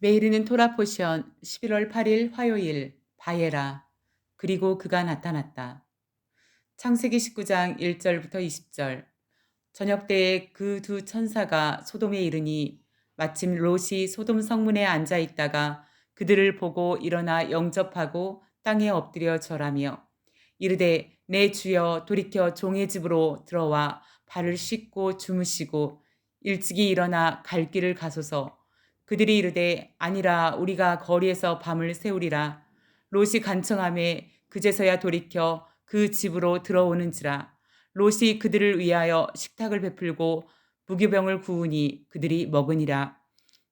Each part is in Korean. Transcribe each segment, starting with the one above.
메이리는 토라 포션 11월 8일 화요일 바예라. 그리고 그가 나타났다. 창세기 19장 1절부터 20절. 저녁 때에 그 두 천사가 소돔에 이르니 마침 롯이 소돔 성문에 앉아 있다가 그들을 보고 일어나 영접하고 땅에 엎드려 절하며 이르되 내 주여 돌이켜 종의 집으로 들어와 발을 씻고 주무시고 일찍이 일어나 갈 길을 가소서. 그들이 이르되 아니라 우리가 거리에서 밤을 새우리라. 롯이 간청하매 그제서야 돌이켜 그 집으로 들어오는지라. 롯이 그들을 위하여 식탁을 베풀고 무교병을 구우니 그들이 먹으니라.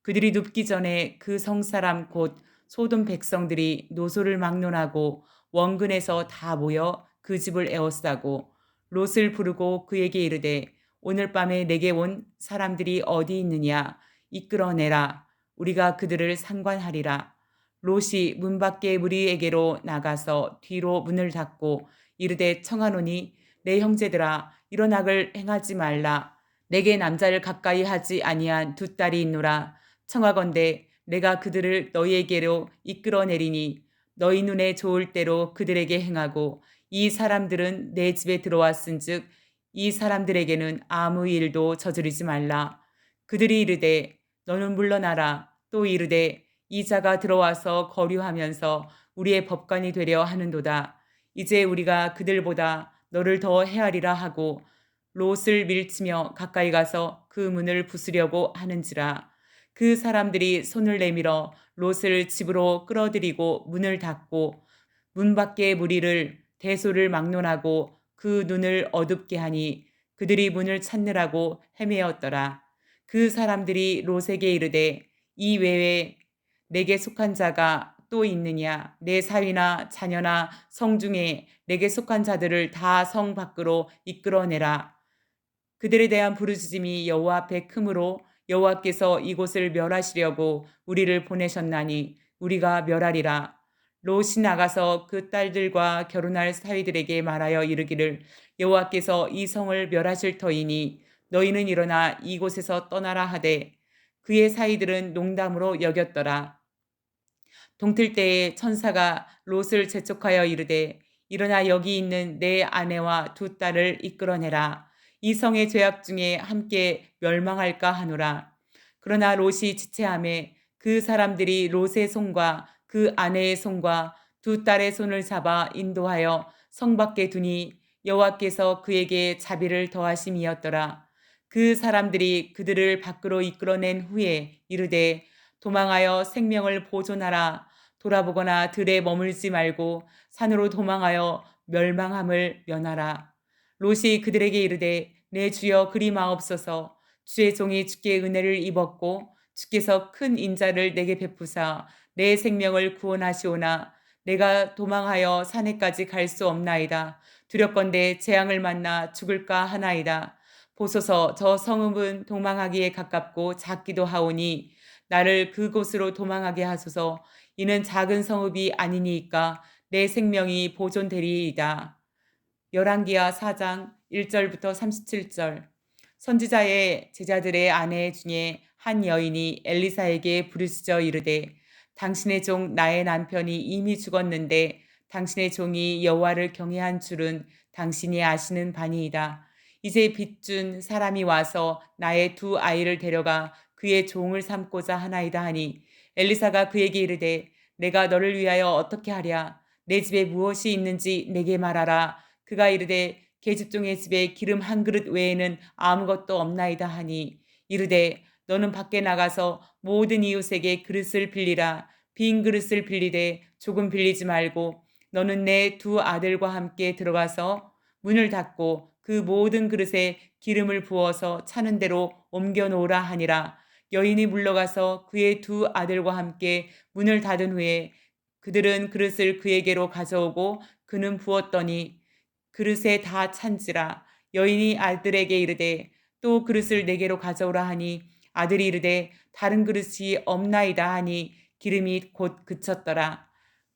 그들이 눕기 전에 그 성사람 곧 소돔 백성들이 노소를 막론하고 원근에서 다 모여 그 집을 에워싸고 롯을 부르고 그에게 이르되 오늘 밤에 내게 온 사람들이 어디 있느냐 이끌어내라. 우리가 그들을 상관하리라. 롯이 문 밖에 무리에게로 나가서 뒤로 문을 닫고 이르되 청하노니 내 형제들아 이런 악을 행하지 말라. 내게 남자를 가까이 하지 아니한 두 딸이 있노라. 청하건대 내가 그들을 너희에게로 이끌어내리니 너희 눈에 좋을 대로 그들에게 행하고 이 사람들은 내 집에 들어왔은즉 이 사람들에게는 아무 일도 저지르지 말라. 그들이 이르되 너는 물러나라. 또 이르되 이 자가 들어와서 거류하면서 우리의 법관이 되려 하는도다. 이제 우리가 그들보다 너를 더 헤아리라 하고 롯을 밀치며 가까이 가서 그 문을 부수려고 하는지라. 그 사람들이 손을 내밀어 롯을 집으로 끌어들이고 문을 닫고 문 밖의 무리를 대소를 막론하고 그 눈을 어둡게 하니 그들이 문을 찾느라고 헤매었더라. 그 사람들이 롯에게 이르되 이 외에 내게 속한 자가 또 있느냐? 내 사위나 자녀나 성중에 내게 속한 자들을 다 성 밖으로 이끌어내라. 그들에 대한 부르짖음이 여호와 앞에 크므로 여호와께서 이곳을 멸하시려고 우리를 보내셨나니 우리가 멸하리라. 롯이 나가서 그 딸들과 결혼할 사위들에게 말하여 이르기를 여호와께서 이 성을 멸하실 터이니 너희는 일어나 이곳에서 떠나라 하되 그의 사위들은 농담으로 여겼더라. 동틀 때에 천사가 롯을 재촉하여 이르되 일어나 여기 있는 내 아내와 두 딸을 이끌어내라. 이 성의 죄악 중에 함께 멸망할까 하노라. 그러나 롯이 지체함에 그 사람들이 롯의 손과 그 아내의 손과 두 딸의 손을 잡아 인도하여 성 밖에 두니 여호와께서 그에게 자비를 더하심이었더라. 그 사람들이 그들을 밖으로 이끌어낸 후에 이르되 도망하여 생명을 보존하라. 돌아보거나 들에 머물지 말고 산으로 도망하여 멸망함을 면하라. 롯이 그들에게 이르되 내 주여 그리 마옵소서. 주의 종이 주께 은혜를 입었고 주께서 큰 인자를 내게 베푸사 내 생명을 구원하시오나 내가 도망하여 산에까지 갈 수 없나이다. 두렵건대 재앙을 만나 죽을까 하나이다. 보소서 저 성읍은 도망하기에 가깝고 작기도 하오니 나를 그곳으로 도망하게 하소서. 이는 작은 성읍이 아니니까 내 생명이 보존되리이다. 열왕기하 4장 1절부터 37절. 선지자의 제자들의 아내 중에 한 여인이 엘리사에게 부르짖어 이르되 당신의 종 나의 남편이 이미 죽었는데 당신의 종이 여호와를 경외한 줄은 당신이 아시는 바니이다. 이제 빚준 사람이 와서 나의 두 아이를 데려가 그의 종을 삼고자 하나이다 하니 엘리사가 그에게 이르되 내가 너를 위하여 어떻게 하랴? 내 집에 무엇이 있는지 내게 말하라. 그가 이르되 계집종의 집에 기름 한 그릇 외에는 아무것도 없나이다 하니 이르되 너는 밖에 나가서 모든 이웃에게 그릇을 빌리라. 빈 그릇을 빌리되 조금 빌리지 말고 너는 내 두 아들과 함께 들어가서 문을 닫고 그 모든 그릇에 기름을 부어서 차는 대로 옮겨 놓으라 하니라. 여인이 물러가서 그의 두 아들과 함께 문을 닫은 후에 그들은 그릇을 그에게로 가져오고 그는 부었더니 그릇에 다 찬지라. 여인이 아들에게 이르되 또 그릇을 내게로 가져오라 하니 아들이 이르되 다른 그릇이 없나이다 하니 기름이 곧 그쳤더라.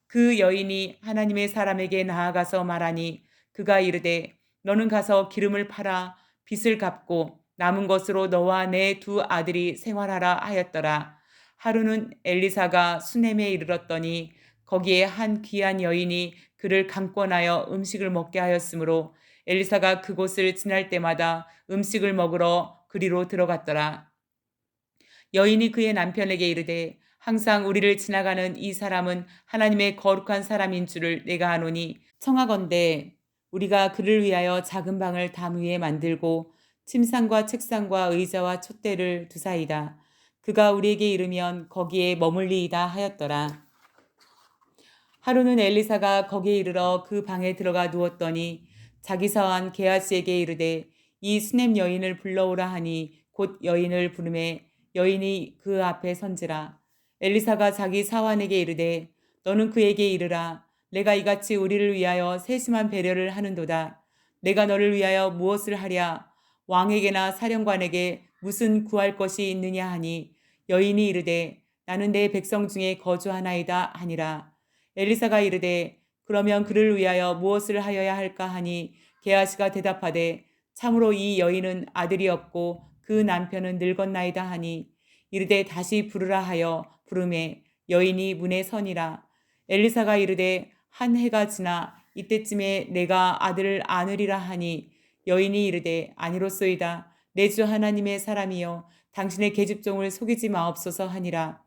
그 여인이 하나님의 사람에게 나아가서 말하니 그가 이르되 너는 가서 기름을 팔아 빚을 갚고 남은 것으로 너와 내 두 아들이 생활하라 하였더라. 하루는 엘리사가 수넴에 이르렀더니 거기에 한 귀한 여인이 그를 강권하여 음식을 먹게 하였으므로 엘리사가 그곳을 지날 때마다 음식을 먹으러 그리로 들어갔더라. 여인이 그의 남편에게 이르되 항상 우리를 지나가는 이 사람은 하나님의 거룩한 사람인 줄을 내가 아노니 청하건대 우리가 그를 위하여 작은 방을 담 위에 만들고 침상과 책상과 의자와 촛대를 두사이다. 그가 우리에게 이르면 거기에 머물리이다 하였더라. 하루는 엘리사가 거기에 이르러 그 방에 들어가 누웠더니 자기 사환 게하시에게 이르되 이 수넴 여인을 불러오라 하니 곧 여인을 부르매 여인이 그 앞에 선지라. 엘리사가 자기 사환에게 이르되 너는 그에게 이르라. 내가 이같이 우리를 위하여 세심한 배려를 하는도다. 내가 너를 위하여 무엇을 하랴. 왕에게나 사령관에게 무슨 구할 것이 있느냐 하니 여인이 이르되 나는 내 백성 중에 거주하나이다 하니라. 엘리사가 이르되 그러면 그를 위하여 무엇을 하여야 할까 하니 게하시가 대답하되 참으로 이 여인은 아들이 없고 그 남편은 늙었나이다 하니 이르되 다시 부르라 하여 부르매 여인이 문에 서니라. 엘리사가 이르되 한 해가 지나 이때쯤에 내가 아들을 안으리라 하니 여인이 이르되 아니로소이다. 내 주 하나님의 사람이여 당신의 계집종을 속이지 마옵소서 하니라.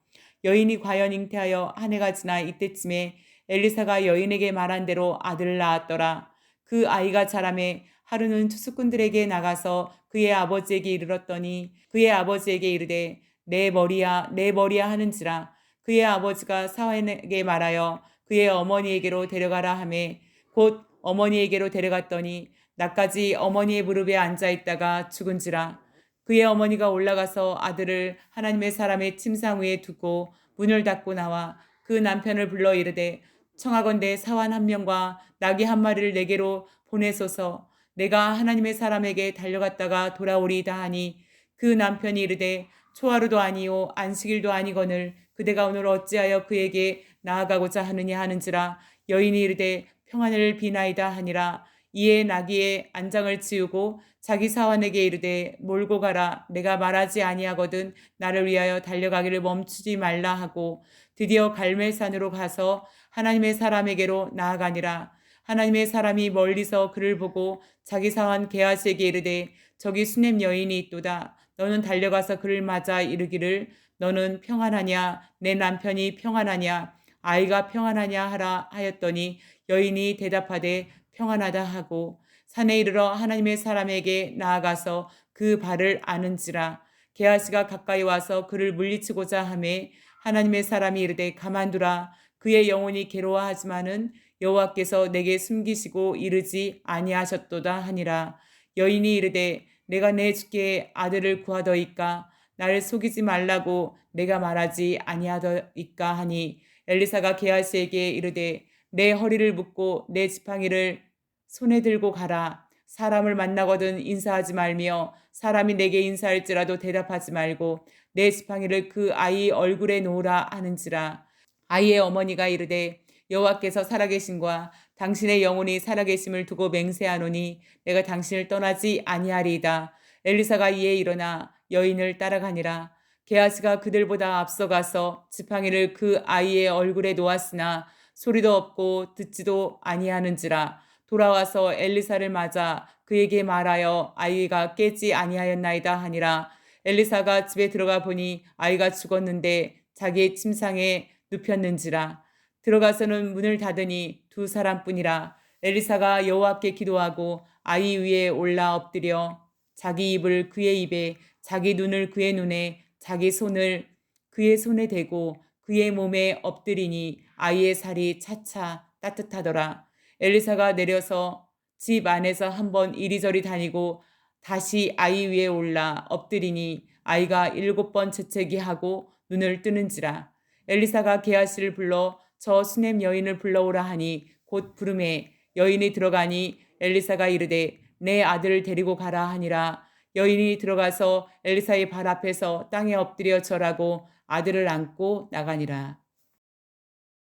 여인이 과연 잉태하여 한 해가 지나 이때쯤에 엘리사가 여인에게 말한 대로 아들을 낳았더라. 그 아이가 자라매 하루는 투수꾼들에게 나가서 그의 아버지에게 이르렀더니 그의 아버지에게 이르되 내 머리야 내 머리야 하는지라. 그의 아버지가 사환에게 말하여 그의 어머니에게로 데려가라 하매 곧 어머니에게로 데려갔더니 나까지 어머니의 무릎에 앉아 있다가 죽은지라. 그의 어머니가 올라가서 아들을 하나님의 사람의 침상 위에 두고 문을 닫고 나와 그 남편을 불러 이르되 청하건대 사환 한 명과 나귀 한 마리를 내게로 보내소서. 내가 하나님의 사람에게 달려갔다가 돌아오리이다 하니 그 남편이 이르되 초하루도 아니요 안식일도 아니거늘 그대가 오늘 어찌하여 그에게 나아가고자 하느냐 하는지라. 여인이 이르되 평안을 비나이다 하니라. 이에 나귀의 안장을 치우고 자기 사환에게 이르되 몰고 가라. 내가 말하지 아니하거든 나를 위하여 달려가기를 멈추지 말라 하고 드디어 갈멜산으로 가서 하나님의 사람에게로 나아가니라. 하나님의 사람이 멀리서 그를 보고 자기 사환 게하시에게 이르되 저기 수넴 여인이 있도다. 너는 달려가서 그를 맞아 이르기를 너는 평안하냐 내 남편이 평안하냐 아이가 평안하냐 하라 하였더니 여인이 대답하되 평안하다 하고 산에 이르러 하나님의 사람에게 나아가서 그 발을 아는지라. 게하시가 가까이 와서 그를 물리치고자 하매 하나님의 사람이 이르되 가만두라. 그의 영혼이 괴로워하지만은 여호와께서 내게 숨기시고 이르지 아니하셨도다 하니라. 여인이 이르되 내가 내 주께 아들을 구하더이까 나를 속이지 말라고 내가 말하지 아니하더이까 하니 엘리사가 게하시에게 이르되 내 허리를 묶고 내 지팡이를 손에 들고 가라. 사람을 만나거든 인사하지 말며 사람이 내게 인사할지라도 대답하지 말고 내 지팡이를 그 아이 얼굴에 놓으라 하는지라. 아이의 어머니가 이르되 여호와께서 살아계신과 당신의 영혼이 살아계심을 두고 맹세하노니 내가 당신을 떠나지 아니하리이다. 엘리사가 이에 일어나 여인을 따라가니라. 게하시가 그들보다 앞서가서 지팡이를 그 아이의 얼굴에 놓았으나 소리도 없고 듣지도 아니하는지라. 돌아와서 엘리사를 맞아 그에게 말하여 아이가 깨지 아니하였나이다 하니라. 엘리사가 집에 들어가 보니 아이가 죽었는데 자기의 침상에 눕혔는지라. 들어가서는 문을 닫으니 두 사람뿐이라. 엘리사가 여호와께 기도하고 아이 위에 올라 엎드려 자기 입을 그의 입에 자기 눈을 그의 눈에 자기 손을 그의 손에 대고 그의 몸에 엎드리니 아이의 살이 차차 따뜻하더라. 엘리사가 내려서 집 안에서 한번 이리저리 다니고 다시 아이 위에 올라 엎드리니 아이가 7번 재채기 하고 눈을 뜨는지라. 엘리사가 게하시를 불러 저 수넴 여인을 불러오라 하니 곧 부르매 여인이 들어가니 엘리사가 이르되 내 아들을 데리고 가라 하니라. 여인이 들어가서 엘리사의 발 앞에서 땅에 엎드려 절하고 아들을 안고 나가니라.